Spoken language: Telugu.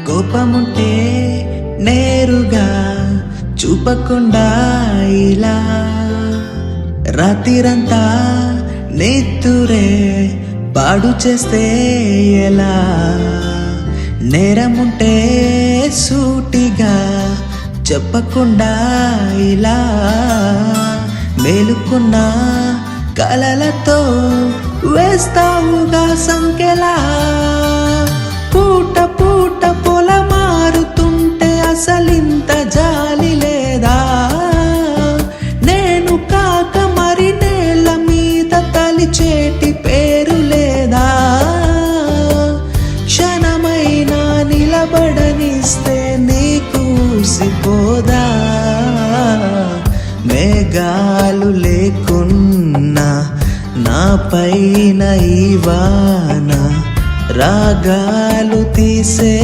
కోపముంటే నేరుగా చూపకుండా ఇలా రాత్రిరంతా నెత్తురే పాడు చేస్తే ఎలా నేరముంటే సూటిగా చెప్పకుండా ఇలా మేలుకున్న కలలతో వేస్తావుగా సంకెలా పూట పూట పొల మారుతుంటే అసలింత జాలి లేదా నేను కాక మరి నేల మీద తలిచేటి పేరు లేదా క్షణమైనా నిలబడనిస్తే నీకు ఊసిపోదా మేఘాలు లేకున్నా నా పైన ఈ వాన రాగాలు తీసే